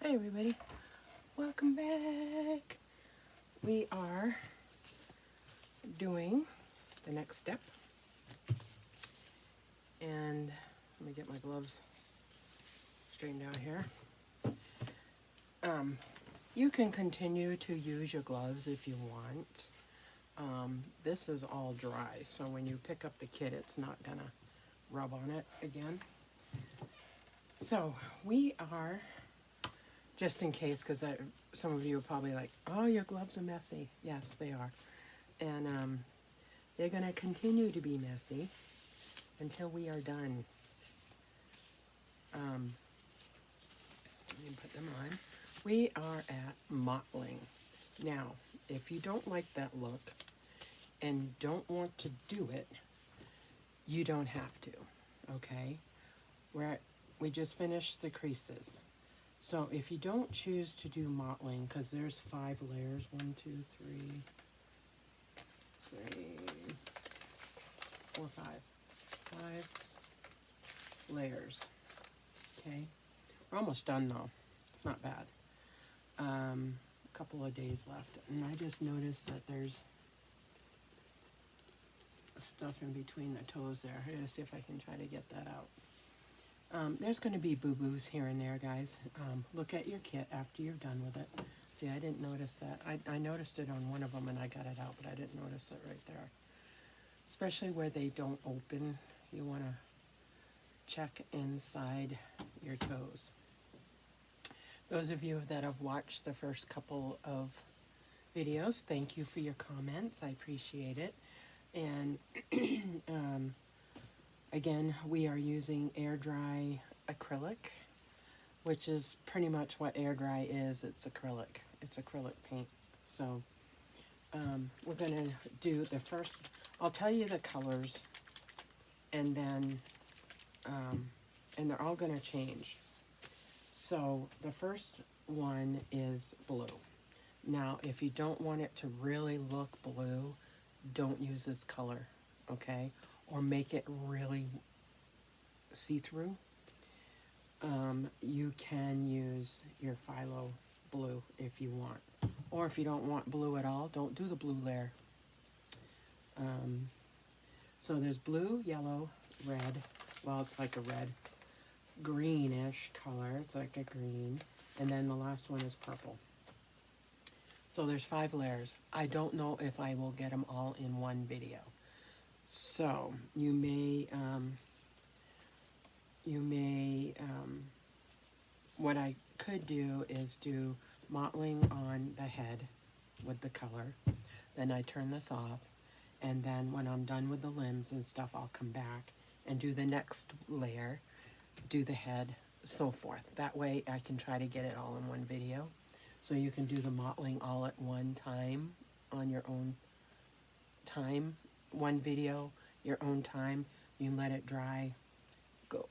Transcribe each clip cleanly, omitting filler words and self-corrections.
Hi everybody, welcome back. We are doing the next step, and let me get my gloves straightened out here. You can continue to use your gloves if you want. This is all dry, so when you pick up the kit, it's not gonna rub on it again. So we are, just in case, because some of you are probably like, oh, your gloves are messy. Yes, they are. And they're going to continue to be messy until we are done. Let me put them on. We are at Mottling. Now, if you don't like that look and don't want to do it, you don't have to, okay? We just finished the creases. So if you don't choose to do mottling, because there's 5 layers, 1, 2, 3, 4, 5 layers, okay? We're almost done though, it's not bad. A couple of days left, and I just noticed that there's stuff in between the toes there. I'm gonna see if I can try to get that out. There's going to be boo-boos here and there, guys. Look at your kit after you're done with it. See, I didn't notice that. I noticed it on one of them and I got it out, but I didn't notice it right there. Especially where they don't open, you want to check inside your toes. Those of you that have watched the first couple of videos, thank you for your comments. I appreciate it. And again, we are using air dry acrylic, which is pretty much what air dry is. It's acrylic. It's acrylic paint. So we're going to do the first, I'll tell you the colors, and then, and they're all going to change. So the first one is blue. Now, if you don't want it to really look blue, don't use this color, okay? Or make it really see-through. You can use your phthalo blue if you want. Or if you don't want blue at all, don't do the blue layer. So there's blue, yellow, red. Well, it's like a red, greenish color. It's like a green. And then the last one is purple. So there's 5 layers. I don't know if I will get them all in one video. So you may, what I could do is do mottling on the head with the color. Then I turn this off. And then when I'm done with the limbs and stuff, I'll come back and do the next layer, do the head, so forth. That way I can try to get it all in one video. So you can do the mottling all at one time on your own time. One video, your own time. You can let it dry, go,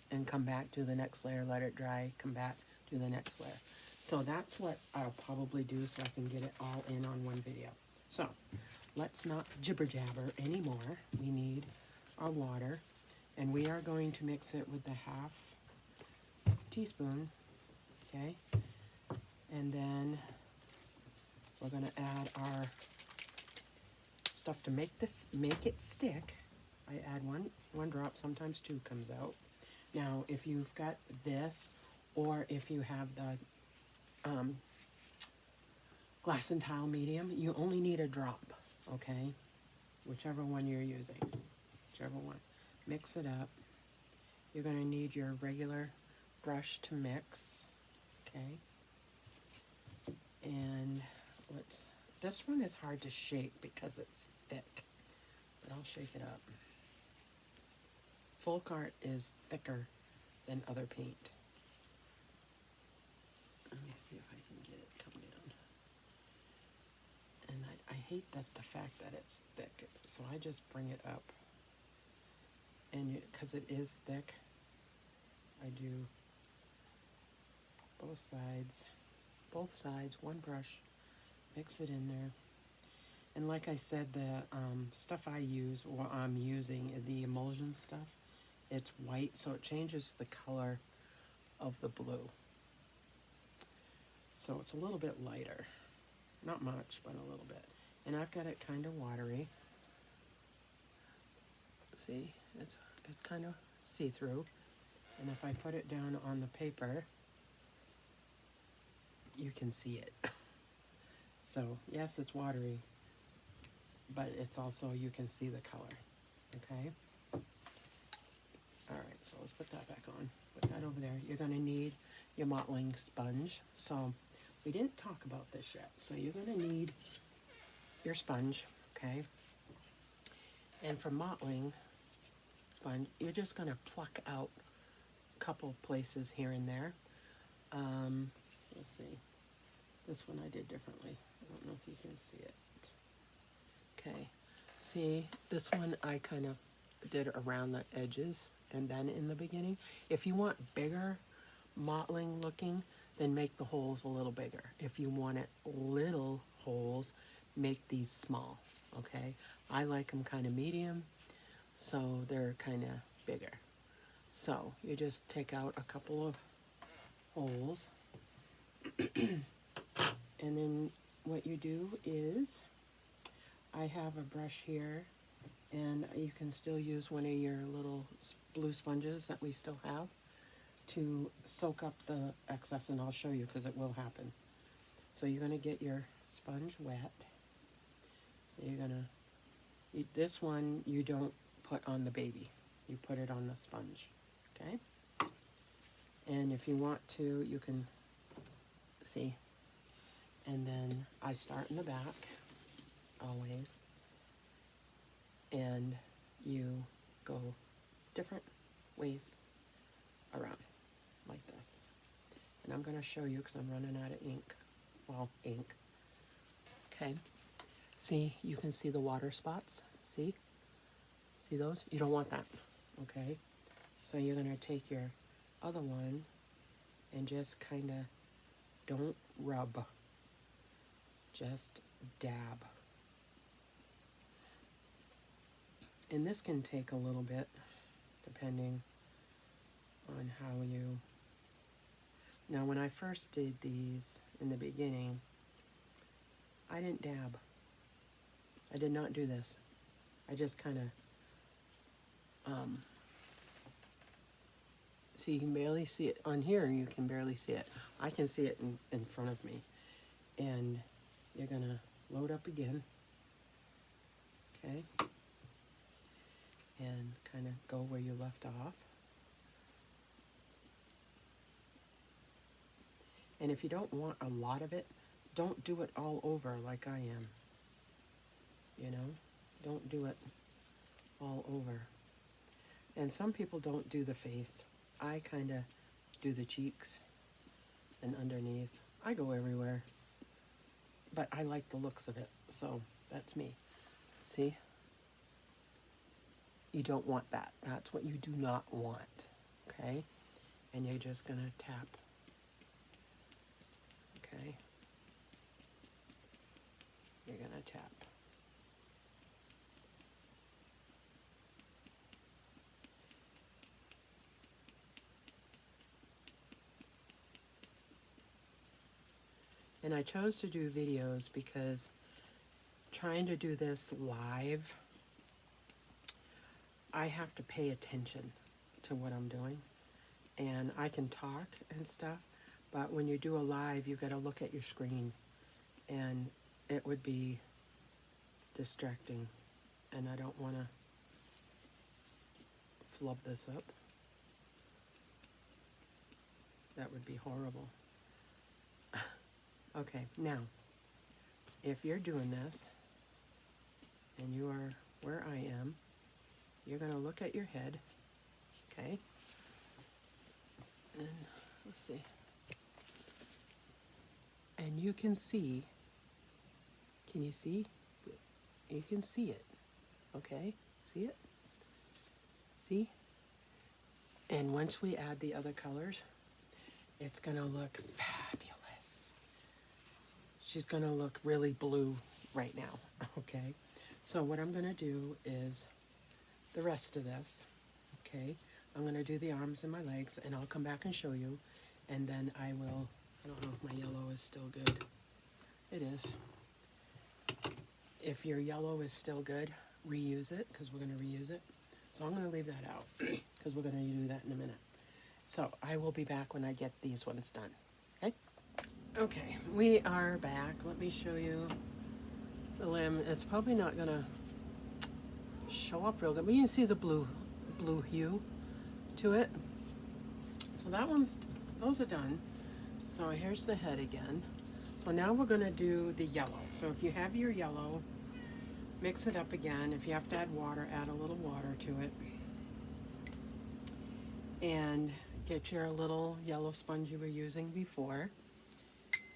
and come back to the next layer, let it dry, come back to the next layer. So that's what I'll probably do so I can get it all in on one video. So let's not jibber jabber anymore. We need our water, and we are going to mix it with the 1/2 teaspoon, okay? And then we're going to add our stuff to make it stick. I add one drop, sometimes 2 comes out. Now, if you've got this, or if you have the glass and tile medium, you only need a drop, okay? Whichever one you're using, whichever one. Mix it up. You're going to need your regular brush to mix, okay? And this one is hard to shake because it's thick, but I'll shake it up. Folk art is thicker than other paint. Let me see if I can get it coming in. And I hate the fact that it's thick, so I just bring it up. And because it is thick, I do both sides, one brush, mix it in there. And like I said, the stuff I use, or I'm using, the emulsion stuff, it's white, so it changes the color of the blue. So it's a little bit lighter. Not much, but a little bit. And I've got it kind of watery. See, it's kind of see-through. And if I put it down on the paper, you can see it. So yes, it's watery, but it's also, you can see the color, okay? All right, so let's put that back on. Put that over there. You're gonna need your mottling sponge. So we didn't talk about this yet. So you're gonna need your sponge, okay? And for mottling sponge, you're just gonna pluck out a couple places here and there. Let's see. This one I did differently. I don't know if you can see it. Okay. See, this one I kind of did around the edges and then in the beginning. If you want bigger mottling looking, then make the holes a little bigger. If you want it little holes, make these small, okay? I like them kind of medium, so they're kind of bigger. So you just take out a couple of holes, and then what you do is, I have a brush here, and you can still use one of your little blue sponges that we still have to soak up the excess, and I'll show you because it will happen. So you're going to get your sponge wet. So you're going to, this one you don't put on the baby, you put it on the sponge, okay? And if you want to, you can see. And then I start in the back, always, and you go different ways around, like this. And I'm going to show you because I'm running out of ink. Well, ink. Okay. See, you can see the water spots. See? See those? You don't want that. Okay? So you're going to take your other one and just kind of, don't rub. Just dab. And this can take a little bit, depending on how you... Now, when I first did these in the beginning, I didn't dab. I did not do this. I just kind of... see, you can barely see it. On here, you can barely see it. I can see it in front of me. And you're going to load up again. Okay? And kind of go where you left off. And if you don't want a lot of it, don't do it all over like I am. You know? Don't do it all over. And some people don't do the face. I kind of do the cheeks and underneath. I go everywhere. But I like the looks of it, so that's me. See? You don't want that. That's what you do not want, okay? And you're just going to tap, okay? You're going to tap. And I chose to do videos because trying to do this live, I have to pay attention to what I'm doing. And I can talk and stuff, but when you do a live, you got to look at your screen. And it would be distracting. And I don't want to flub this up. That would be horrible. Okay, now, if you're doing this, and you are where I am, you're going to look at your head, okay? And let's see. And you can see, can you see? You can see it, okay? See it? See? And once we add the other colors, it's going to look fabulous. She's going to look really blue right now, okay? So what I'm going to do is the rest of this, okay? I'm going to do the arms and my legs, and I'll come back and show you, and then I will I don't know if my yellow is still good. It is. If your yellow is still good, reuse it, because we're going to reuse it. So I'm going to leave that out, because we're going to do that in a minute. So I will be back when I get these ones done. Okay? Okay, we are back. Let me show you the limb. It's probably not going to show up real good, but you can see the blue hue to it. So those are done. So here's the head again. So now we're going to do the yellow. So if you have your yellow, mix it up again. If you have to add water, add a little water to it. And get your little yellow sponge you were using before.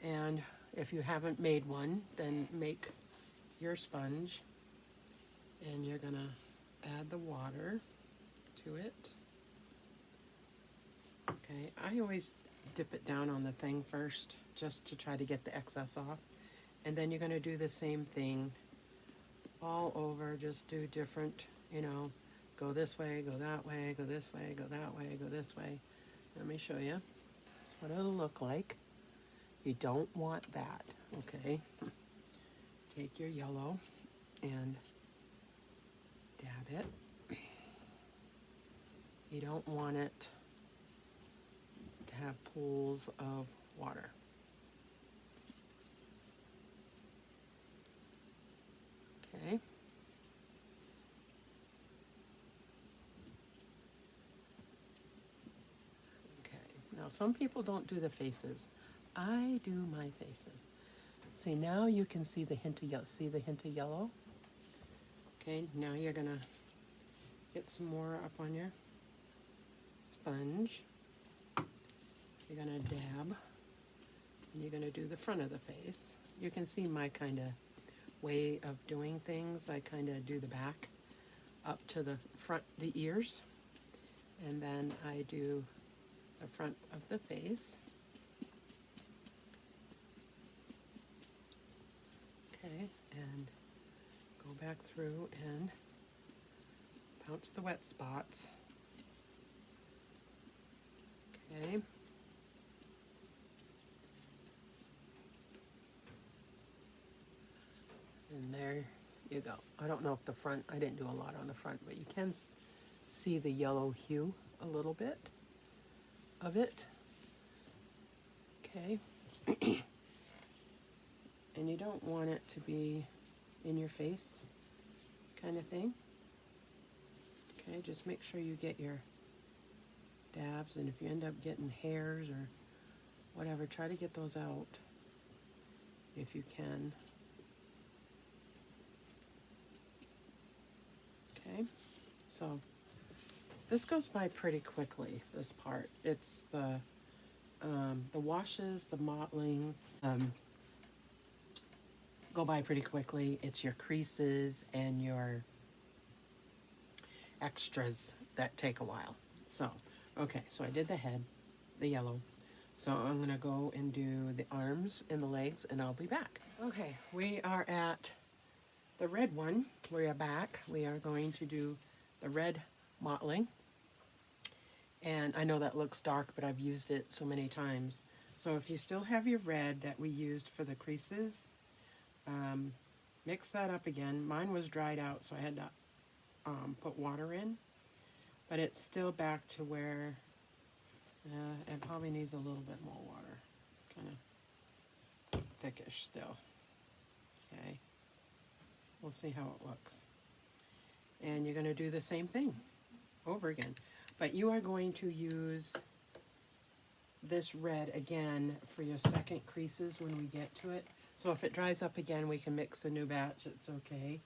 And if you haven't made one, then make your sponge. And you're going to add the water to it. Okay, I always dip it down on the thing first, just to try to get the excess off. And then you're going to do the same thing all over. Just do different, go this way, go that way, go this way, go that way, go this way. Let me show you. That's what it'll look like. You don't want that, okay? Take your yellow and dab it. You don't want it to have pools of water. Okay. Okay. Now some people don't do the faces. I do my faces. See, now you can see the hint of yellow. See the hint of yellow? Okay, now you're gonna get some more up on your sponge. You're gonna dab, and you're gonna do the front of the face. You can see my kind of way of doing things. I kind of do the back up to the front, the ears, and then I do the front of the face. Okay, and go back through and pounce the wet spots. Okay. And there you go. I don't know if the front, I didn't do a lot on the front, but you can see the yellow hue a little bit of it. Okay. And you don't want it to be in your face kind of thing. Okay, just make sure you get your dabs, and if you end up getting hairs or whatever, try to get those out if you can. Okay, so this goes by pretty quickly, this part. It's the washes, the mottling, go by pretty quickly. It's your creases and your extras that take a while. So, okay, so I did the head, the yellow. So I'm gonna go and do the arms and the legs, and I'll be back. Okay, we are at the red one. We are back. We are going to do the red mottling. And I know that looks dark, but I've used it so many times. So if you still have your red that we used for the creases, mix that up again. Mine was dried out, so I had to put water in. But it's still back to where it probably needs a little bit more water. It's kind of thickish still. Okay. We'll see how it looks. And you're going to do the same thing over again. But you are going to use this red again for your second creases when we get to it. So if it dries up again, we can mix a new batch. It's okay.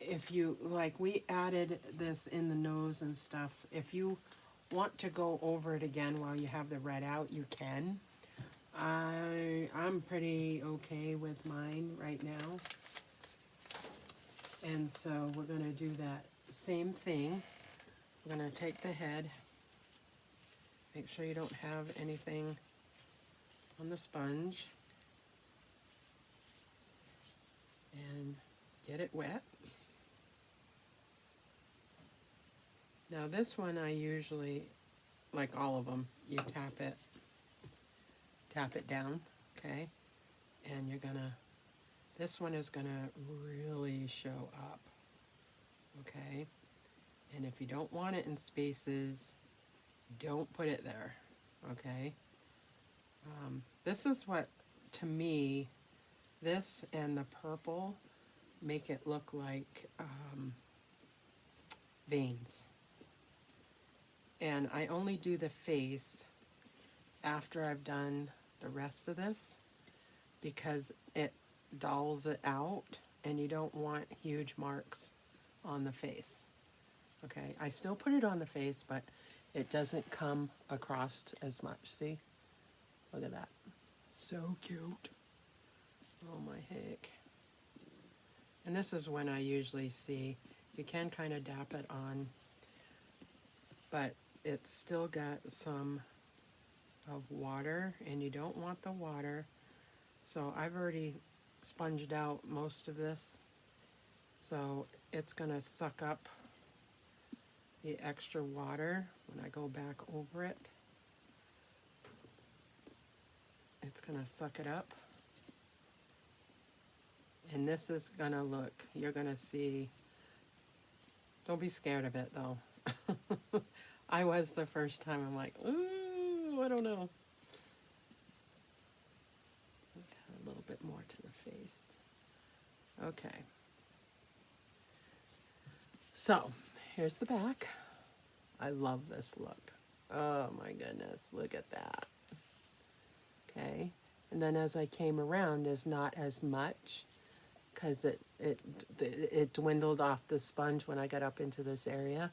If you, like, we added this in the nose and stuff. If you want to go over it again while you have the red out, you can. I'm pretty okay with mine right now. And so we're going to do that same thing. We're going to take the head. Make sure you don't have anything on the sponge. And get it wet. Now this one I usually like all of them, you tap it down, okay? And you're gonna, this one is gonna really show up, okay? And if you don't want it in spaces, don't put it there, okay? This is what, to me, this and the purple make it look like veins. And I only do the face after I've done the rest of this because it dulls it out and you don't want huge marks on the face. Okay, I still put it on the face, but it doesn't come across as much. See? Look at that. So cute. Oh my heck. And this is when I usually see, you can kind of dap it on, but it's still got some of water and you don't want the water. So I've already sponged out most of this. So it's gonna suck up the extra water when I go back over it. It's gonna suck it up. And this is gonna look, you're gonna see, don't be scared of it though. I was the first time, I'm like, ooh, I don't know. A little bit more to the face. Okay. So, here's the back. I love this look. Oh my goodness, look at that. Okay, and then as I came around, there's not as much because it dwindled off the sponge when I got up into this area,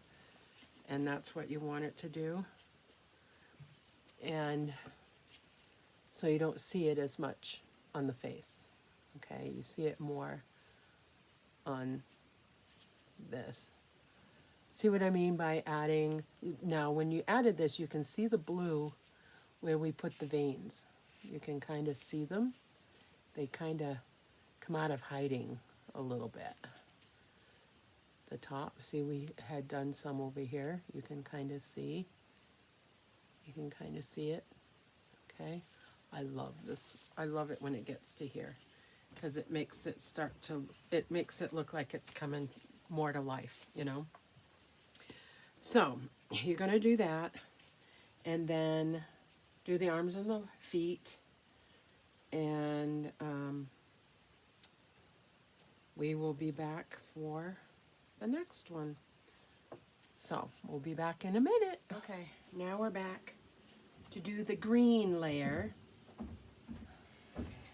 and that's what you want it to do. And so you don't see it as much on the face. Okay, you see it more on this. See what I mean by adding? Now, when you added this, you can see the blue where we put the veins. You can kind of see them. They kind of come out of hiding a little bit. The top, see we had done some over here. You can kind of see. You can kind of see it. Okay, I love this. I love it when it gets to here because it makes it it makes it look like it's coming more to life, you know. So you're gonna do that and then do the arms and the feet, and we will be back for the next one. So we'll be back in a minute. Okay, now we're back to do the green layer.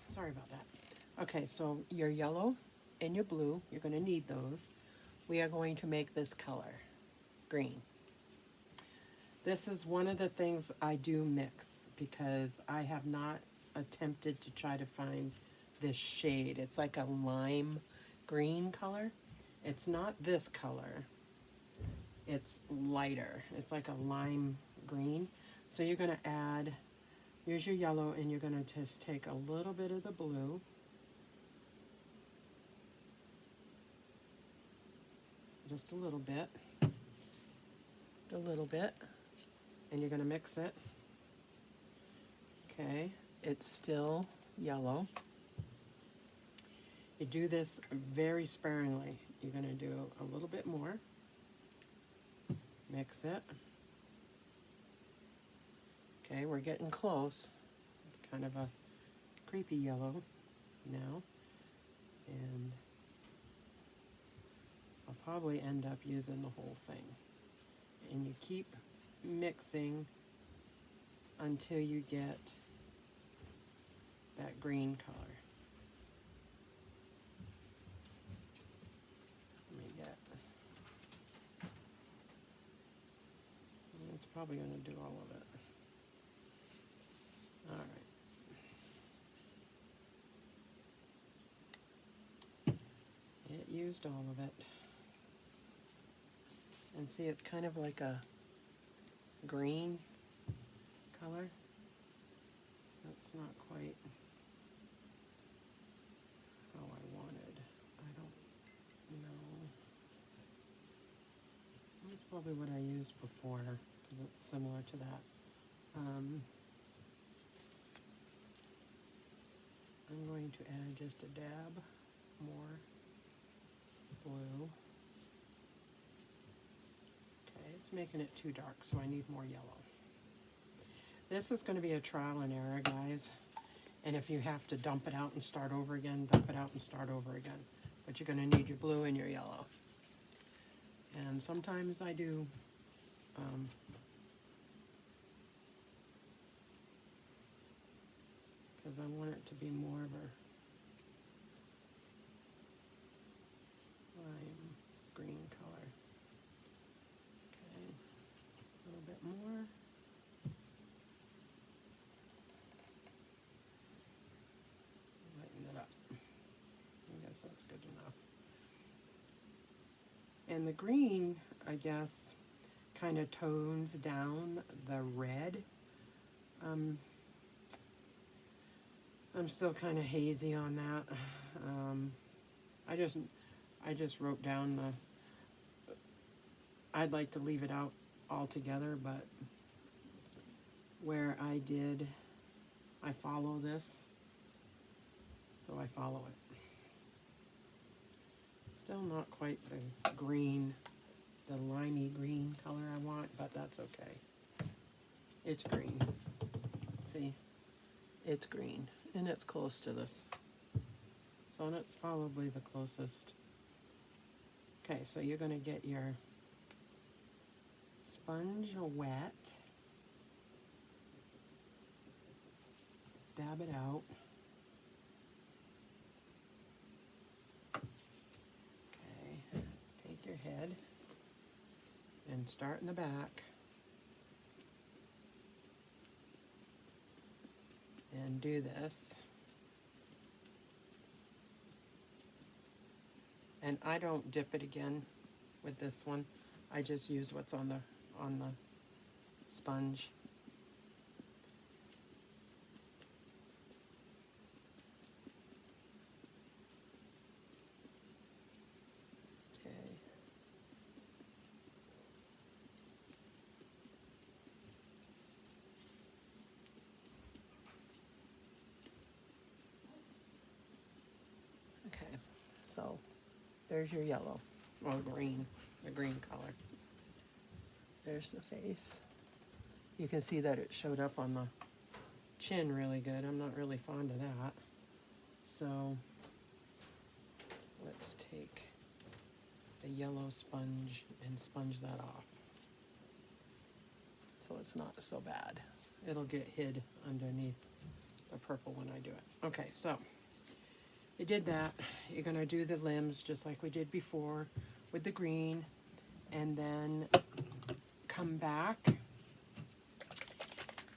Sorry about that. Okay, so your yellow and your blue, you're going to need those. We are going to make this color, green. This is one of the things I do mix because I have not attempted to try to find this shade. It's like a lime green color. It's not this color. It's lighter. It's like a lime green. So you're going to add, here's your yellow, and you're going to just take a little bit of the blue. Just a little bit. A little bit. And you're going to mix it. Okay, it's still yellow. You do this very sparingly. You're going to do a little bit more. Mix it. Okay, we're getting close. It's kind of a creepy yellow now. And I'll probably end up using the whole thing. And you keep mixing until you get that green color. Let me get, it's probably going to do all of it. All right. It used all of it. And see, it's kind of like a green color. That's not quite how I wanted. I don't know. That's probably what I used before. because it's similar to that. I'm going to add just a dab more blue. Okay, it's making it too dark, so I need more yellow. This is going to be a trial and error, guys. And if you have to dump it out and start over again, dump it out and start over again. But you're going to need your blue and your yellow. And sometimes I do because I want it to be more of a lime green color. Okay, a little bit more. Lighten it up. I guess that's good enough. And the green, I guess, kind of tones down the red. I'm still kind of hazy on that. I just wrote down I'd like to leave it out altogether, but where I follow this, so I follow it. Still not quite the green, the limey green color I want, but that's okay. It's green. See? It's green, and it's close to this. So that's probably the closest. Okay, so you're going to get your sponge wet. Dab it out. Okay, take your head and start in the back. And do this. And I don't dip it again with this one. I just use what's on the sponge. Okay. Okay, so there's your yellow, or green, the green color. There's the face. You can see that it showed up on the chin really good. I'm not really fond of that. So let's take the yellow sponge and sponge that off. So it's not so bad. It'll get hid underneath the purple when I do it. Okay, so you did that. You're going to do the limbs just like we did before with the green, and then come back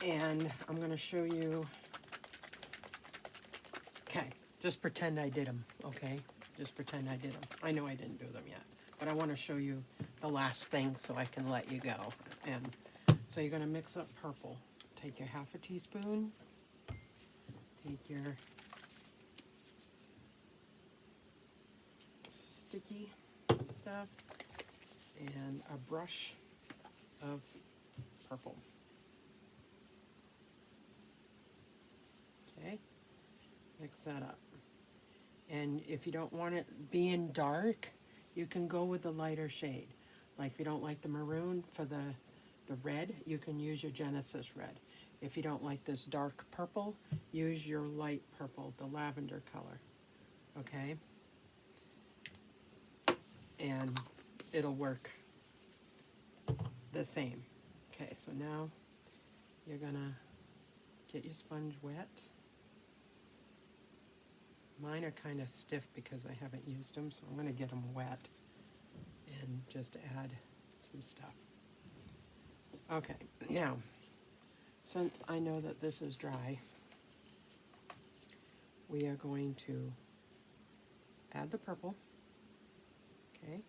and I'm going to show you. Okay, just pretend I did them, okay? Just pretend I did them. I know I didn't do them yet, but I want to show you the last thing so I can let you go. And so you're going to mix up purple. Take your half a teaspoon. Take your sticky stuff and a brush of purple. Okay, mix that up. And if you don't want it being dark, you can go with the lighter shade. Like if you don't like the maroon for the red, you can use your Genesis red. If you don't like this dark purple, use your light purple, the lavender color. Okay? And it'll work the same. Okay, so now you're gonna get your sponge wet. Mine are kind of stiff because I haven't used them, so I'm gonna get them wet and just add some stuff. Okay, now, since I know that this is dry, we are going to add the purple. Okay.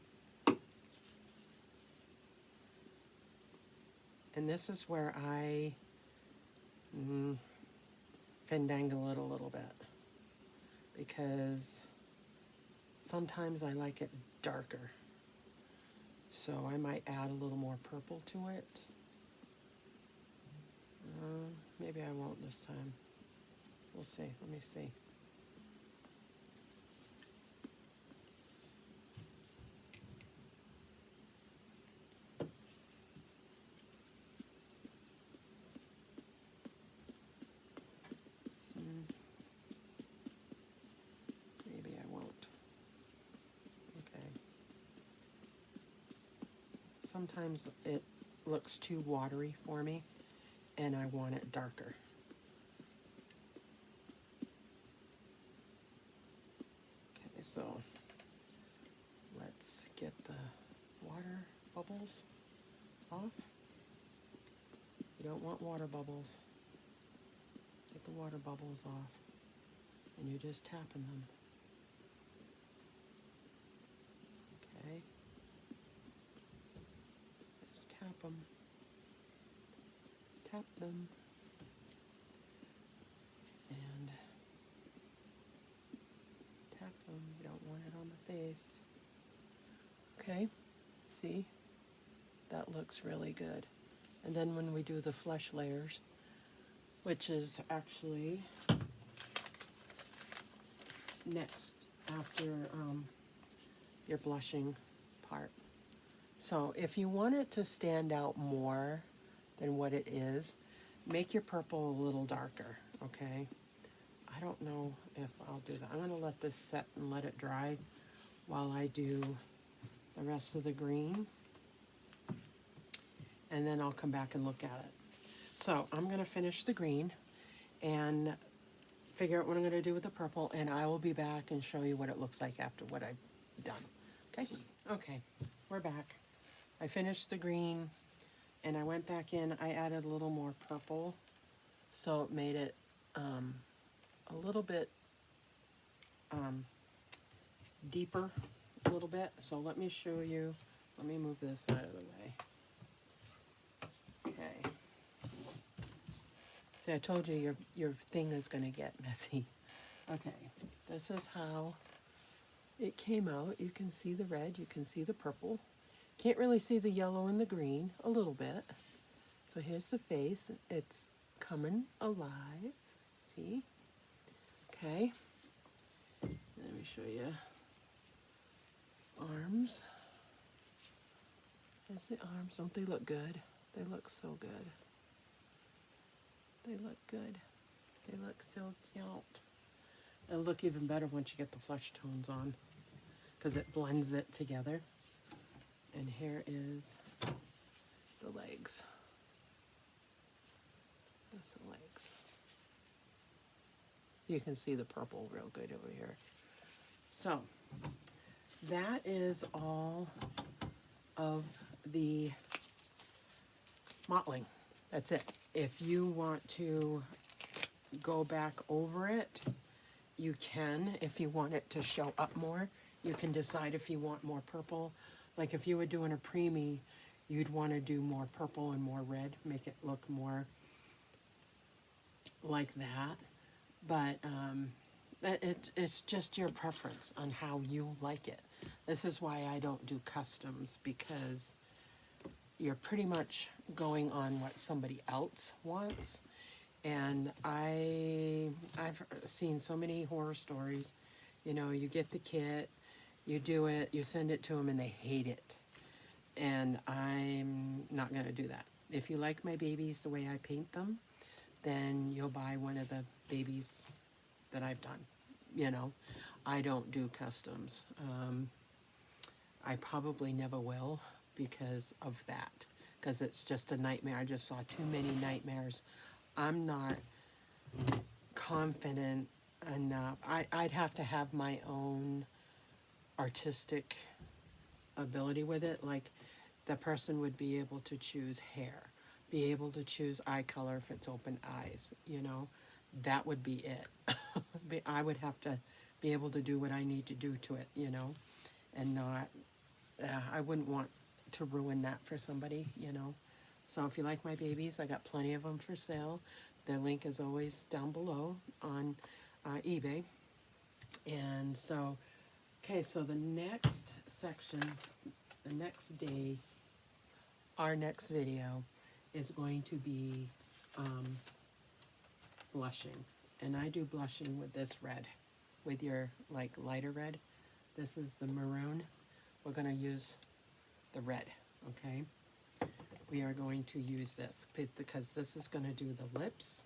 And this is where I fandangle it a little bit, because sometimes I like it darker. So I might add a little more purple to it. Maybe I won't this time. We'll see. Let me see. Maybe I won't. Okay. Sometimes it looks too watery for me, and I want it darker. Okay, so let's get the water bubbles off. You don't want water bubbles. Get the water bubbles off, and you're just tapping them. Okay. Just tap them. Tap them. And tap them. You don't want it on the face. Okay. See? That looks really good. And then when we do the flesh layers, which is actually next after your blushing part. So if you want it to stand out more than what it is, make your purple a little darker, okay? I don't know if I'll do that. I'm going to let this set and let it dry while I do the rest of the green. And then I'll come back and look at it. So I'm going to finish the green and figure out what I'm going to do with the purple, and I will be back and show you what it looks like after what I've done. Okay? Okay, we're back. I finished the green, and I went back in. I added a little more purple, so it made it a little bit deeper, a little bit. So let me show you. Let me move this out of the way. Okay. See, I told you your thing is going to get messy. Okay, this is how it came out. You can see the red, you can see the purple. Can't really see the yellow and the green, a little bit. So here's the face. It's coming alive. See? Okay. Let me show you arms. There's the arms. Don't they look good? They look so good. They look good. They look so cute. It'll look even better once you get the flesh tones on, because it blends it together. And here is the legs. That's the legs. You can see the purple real good over here. So that is all of the mottling. That's it. If you want to go back over it, you can. If you want it to show up more, you can decide if you want more purple. Like if you were doing a preemie, you'd want to do more purple and more red, make it look more like that. But it's just your preference on how you like it. This is why I don't do customs, because you're pretty much going on what somebody else wants. And I've seen so many horror stories. You know, you get the kit, you do it, you send it to them, and they hate it. And I'm not going to do that. If you like my babies the way I paint them, then you'll buy one of the babies that I've done. You know, I don't do customs. I probably never will because of that. Because it's just a nightmare. I just saw too many nightmares. I'm not confident enough. I'd have to have my own artistic ability with it. Like, the person would be able to choose hair, be able to choose eye color if it's open eyes, you know. That would be it. I would have to be able to do what I need to do to it, you know, and not, I wouldn't want to ruin that for somebody, you know. So if you like my babies, I got plenty of them for sale. The link is always down below on eBay. And so, okay, so the next section, the next day, our next video is going to be blushing. And I do blushing with this red, with your like lighter red. This is the maroon. We're going to use the red, okay? We are going to use this because this is going to do the lips.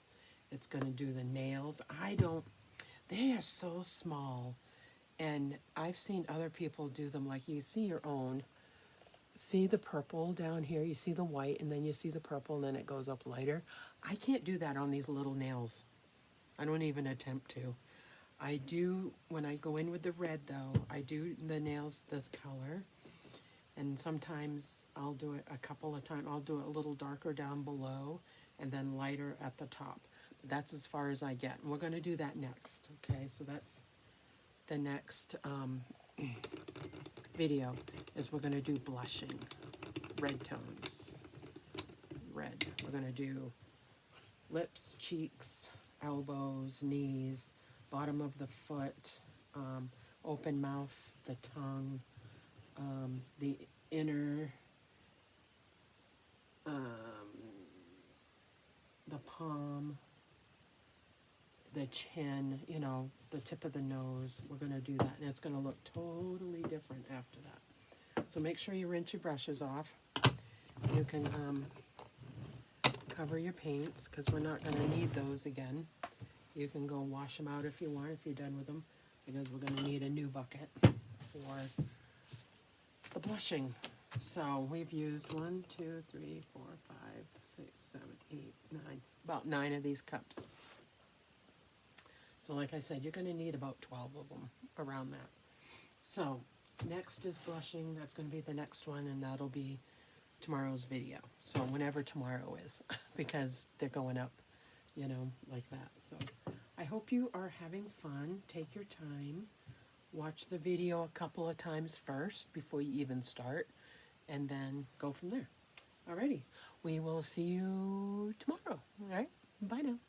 It's going to do the nails. They are so small. And I've seen other people do them, like you see your own. See the purple down here? You see the white, and then you see the purple, and then it goes up lighter. I can't do that on these little nails. I don't even attempt to. I do, when I go in with the red, though, I do the nails this color. And sometimes I'll do it a couple of times. I'll do it a little darker down below, and then lighter at the top. But that's as far as I get. And we're going to do that next, okay? So that's the next video, is we're going to do blushing, red tones, red. We're going to do lips, cheeks, elbows, knees, bottom of the foot, open mouth, the tongue, the inner, the palm, the chin, you know, the tip of the nose. We're going to do that, and it's going to look totally different after that. So make sure you rinse your brushes off. You can cover your paints, because we're not going to need those again. You can go wash them out if you want, if you're done with them, because we're going to need a new bucket for the blushing. So we've used 1, 2, 3, 4, 5, 6, 7, 8, 9, about 9 of these cups. So like I said, you're going to need about 12 of them, around that. So next is blushing. That's going to be the next one, and that'll be tomorrow's video. So whenever tomorrow is, because they're going up, you know, like that. So I hope you are having fun. Take your time. Watch the video a couple of times first before you even start, and then go from there. Alrighty. We will see you tomorrow. All right? Bye now.